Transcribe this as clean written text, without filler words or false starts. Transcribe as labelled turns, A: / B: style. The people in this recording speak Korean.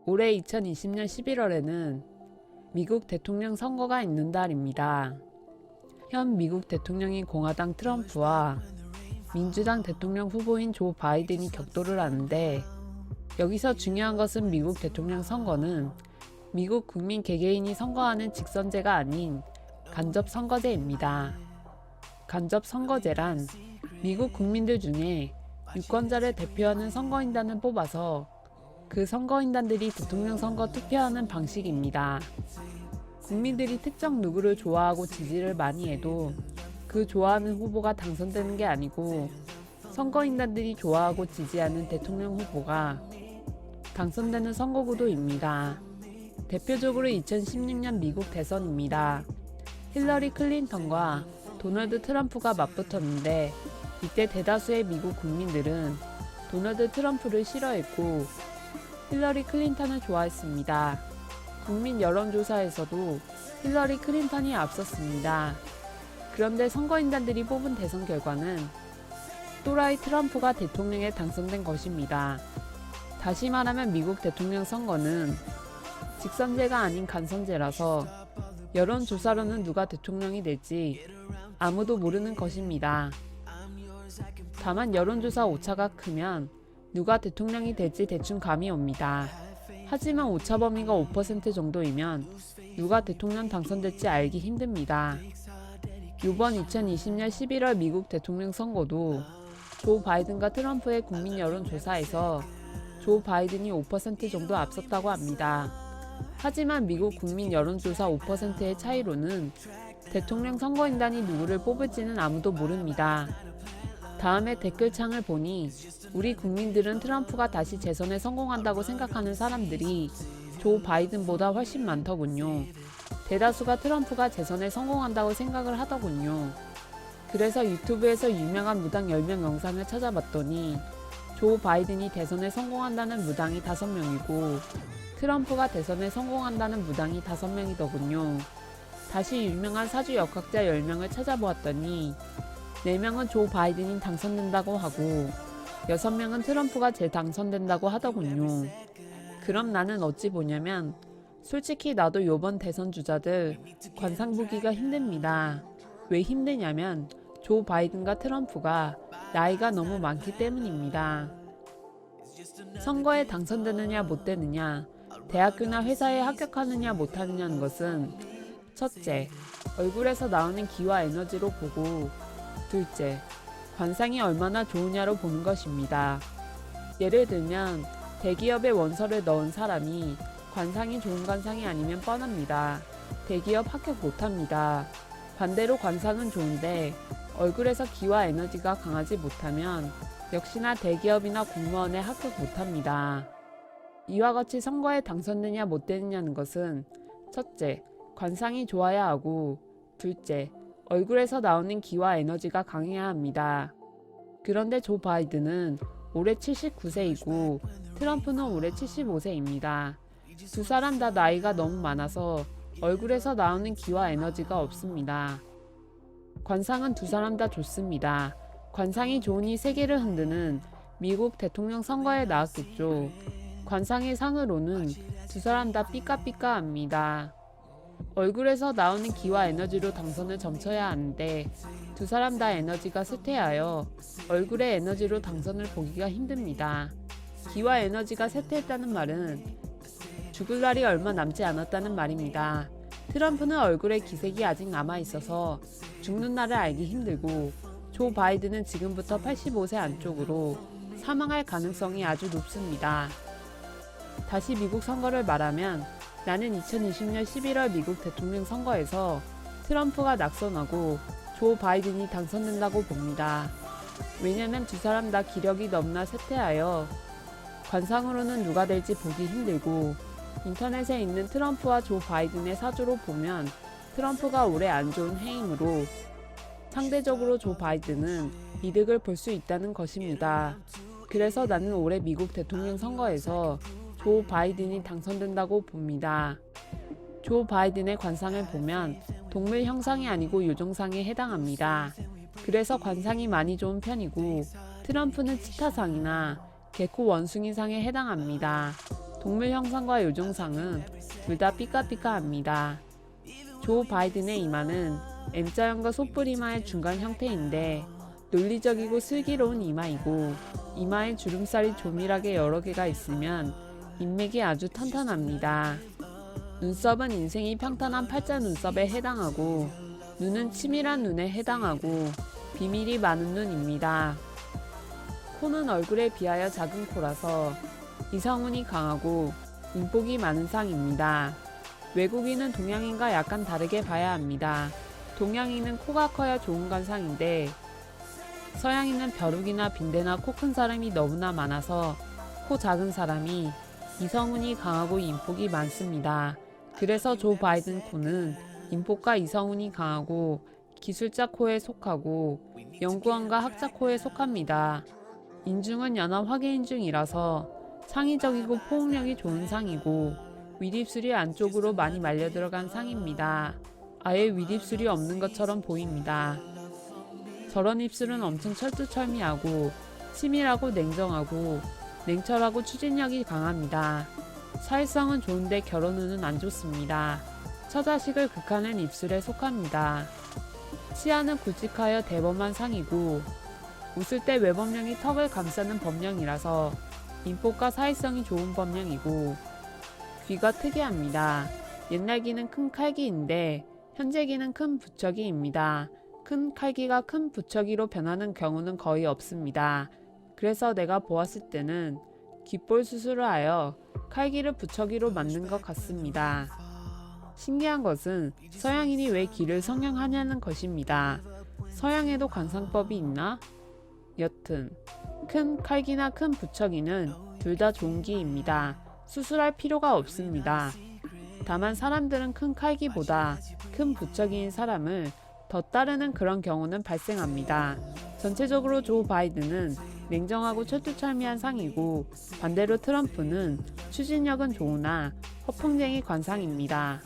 A: 올해 2020년 11월에는 미국 대통령 선거가 있는 달입니다. 현 미국 대통령인 공화당 트럼프와 민주당 대통령 후보인 조 바이든이 격돌을 하는데, 여기서 중요한 것은 미국 대통령 선거는 미국 국민 개개인이 선거하는 직선제가 아닌 간접 선거제입니다. 간접 선거제란 미국 국민들 중에 유권자를 대표하는 선거인단을 뽑아서 그 선거인단들이 대통령 선거 투표하는 방식입니다. 국민들이 특정 누구를 좋아하고 지지를 많이 해도 그 좋아하는 후보가 당선되는 게 아니고, 선거인단들이 좋아하고 지지하는 대통령 후보가 당선되는 선거구도입니다. 대표적으로 2016년 미국 대선입니다. 힐러리 클린턴과 도널드 트럼프가 맞붙었는데, 이때 대다수의 미국 국민들은 도널드 트럼프를 싫어했고 힐러리 클린턴을 좋아했습니다. 국민 여론조사에서도 힐러리 클린턴이 앞섰습니다. 그런데 선거인단들이 뽑은 대선 결과는 또라이 트럼프가 대통령에 당선된 것입니다. 다시 말하면 미국 대통령 선거는 직선제가 아닌 간선제라서 여론조사로는 누가 대통령이 될지 아무도 모르는 것입니다. 다만 여론조사 오차가 크면 누가 대통령이 될지 대충 감이 옵니다. 하지만 오차 범위가 5% 정도이면 누가 대통령 당선될지 알기 힘듭니다. 이번 2020년 11월 미국 대통령 선거도 조 바이든과 트럼프의 국민 여론조사에서 조 바이든이 5% 정도 앞섰다고 합니다. 하지만 미국 국민 여론조사 5%의 차이로는 대통령 선거인단이 누구를 뽑을지는 아무도 모릅니다. 다음에 댓글창을 보니 우리 국민들은 트럼프가 다시 재선에 성공한다고 생각하는 사람들이 조 바이든보다 훨씬 많더군요. 대다수가 트럼프가 재선에 성공한다고 생각을 하더군요. 그래서 유튜브에서 유명한 무당 10명 영상을 찾아봤더니 조 바이든이 대선에 성공한다는 무당이 5명이고 트럼프가 대선에 성공한다는 무당이 5명이더군요. 다시 유명한 사주 역학자 10명을 찾아보았더니 4명은 조 바이든이 당선된다고 하고 6명은 트럼프가 재당선된다고 하더군요. 그럼 나는 어찌 보냐면, 솔직히 나도 요번 대선 주자들 관상 보기가 힘듭니다. 왜 힘드냐면 조 바이든과 트럼프가 나이가 너무 많기 때문입니다. 선거에 당선되느냐 못 되느냐, 대학교나 회사에 합격하느냐 못 하느냐는 것은 첫째, 얼굴에서 나오는 기와 에너지로 보고, 둘째, 관상이 얼마나 좋으냐로 보는 것입니다. 예를 들면 대기업에 원서를 넣은 사람이 관상이 좋은 관상이 아니면 뻔합니다. 대기업 합격 못합니다. 반대로 관상은 좋은데 얼굴에서 기와 에너지가 강하지 못하면 역시나 대기업이나 공무원에 합격 못합니다. 이와 같이 선거에 당선되냐 못 되느냐는 것은 첫째, 관상이 좋아야 하고, 둘째, 얼굴에서 나오는 기와 에너지가 강해야 합니다. 그런데 조 바이든은 올해 79세이고 트럼프는 올해 75세입니다. 두 사람 다 나이가 너무 많아서 얼굴에서 나오는 기와 에너지가 없습니다. 관상은 두 사람 다 좋습니다. 관상이 좋으니 세계를 흔드는 미국 대통령 선거에 나왔겠죠. 관상의 상으로는 두 사람 다 삐까삐까합니다. 얼굴에서 나오는 기와 에너지로 당선을 점쳐야 하는데 두 사람 다 에너지가 쇠퇴하여 얼굴의 에너지로 당선을 보기가 힘듭니다. 기와 에너지가 쇠퇴했다는 말은 죽을 날이 얼마 남지 않았다는 말입니다. 트럼프는 얼굴에 기색이 아직 남아있어서 죽는 날을 알기 힘들고, 조 바이든은 지금부터 85세 안쪽으로 사망할 가능성이 아주 높습니다. 다시 미국 선거를 말하면, 나는 2020년 11월 미국 대통령 선거에서 트럼프가 낙선하고 조 바이든이 당선된다고 봅니다. 왜냐면 두 사람 다 기력이 너무나 쇠퇴하여 관상으로는 누가 될지 보기 힘들고, 인터넷에 있는 트럼프와 조 바이든의 사주로 보면 트럼프가 올해 안 좋은 해이므로 상대적으로 조 바이든은 이득을 볼 수 있다는 것입니다. 그래서 나는 올해 미국 대통령 선거에서 조 바이든이 당선된다고 봅니다. 조 바이든의 관상을 보면 동물 형상이 아니고 요정상에 해당합니다. 그래서 관상이 많이 좋은 편이고 트럼프는 치타상이나 개코 원숭이상에 해당합니다. 동물 형상과 요정상은 둘 다 삐까삐까합니다. 조 바이든의 이마는 M자형과 솥불 이마의 중간 형태인데 논리적이고 슬기로운 이마이고 이마에 주름살이 조밀하게 여러 개가 있으면 인맥이 아주 탄탄합니다. 눈썹은 인생이 평탄한 팔자 눈썹에 해당하고 눈은 치밀한 눈에 해당하고 비밀이 많은 눈입니다. 코는 얼굴에 비하여 작은 코라서 이성운이 강하고 인복이 많은 상입니다. 외국인은 동양인과 약간 다르게 봐야 합니다. 동양인은 코가 커야 좋은 관상인데 서양인은 벼룩이나 빈대나 코 큰 사람이 너무나 많아서 코 작은 사람이 이성운이 강하고 인복이 많습니다. 그래서 조 바이든 코는 인복과 이성운이 강하고 기술자 코에 속하고 연구원과 학자 코에 속합니다. 인중은 연한 화개인중이라서 창의적이고 포옹력이 좋은 상이고 윗입술이 안쪽으로 많이 말려 들어간 상입니다. 아예 윗입술이 없는 것처럼 보입니다. 저런 입술은 엄청 철두철미하고 치밀하고 냉정하고 냉철하고 추진력이 강합니다. 사회성은 좋은데 결혼 후는 안 좋습니다. 처자식을 극하는 입술에 속합니다. 치아는 굵직하여 대범한 상이고 웃을 때 외범령이 턱을 감싸는 범령이라서 인복과 사회성이 좋은 범령이고 귀가 특이합니다. 옛날 귀는 큰 칼귀인데 현재 귀는 큰 부처귀입니다. 큰 칼귀가 큰 부처귀로 변하는 경우는 거의 없습니다. 그래서 내가 보았을 때는 귓볼 수술을 하여 칼귀를 부처귀로 만든 것 같습니다. 신기한 것은 서양인이 왜 귀를 성형하냐는 것입니다. 서양에도 관상법이 있나? 여튼 큰 칼귀나 큰 부처귀는 둘 다 좋은 귀입니다. 수술할 필요가 없습니다. 다만 사람들은 큰 칼귀보다 큰 부처귀인 사람을 더 따르는 그런 경우는 발생합니다. 전체적으로 조 바이든은 냉정하고 철두철미한 상이고 반대로 트럼프는 추진력은 좋으나 허풍쟁이 관상입니다.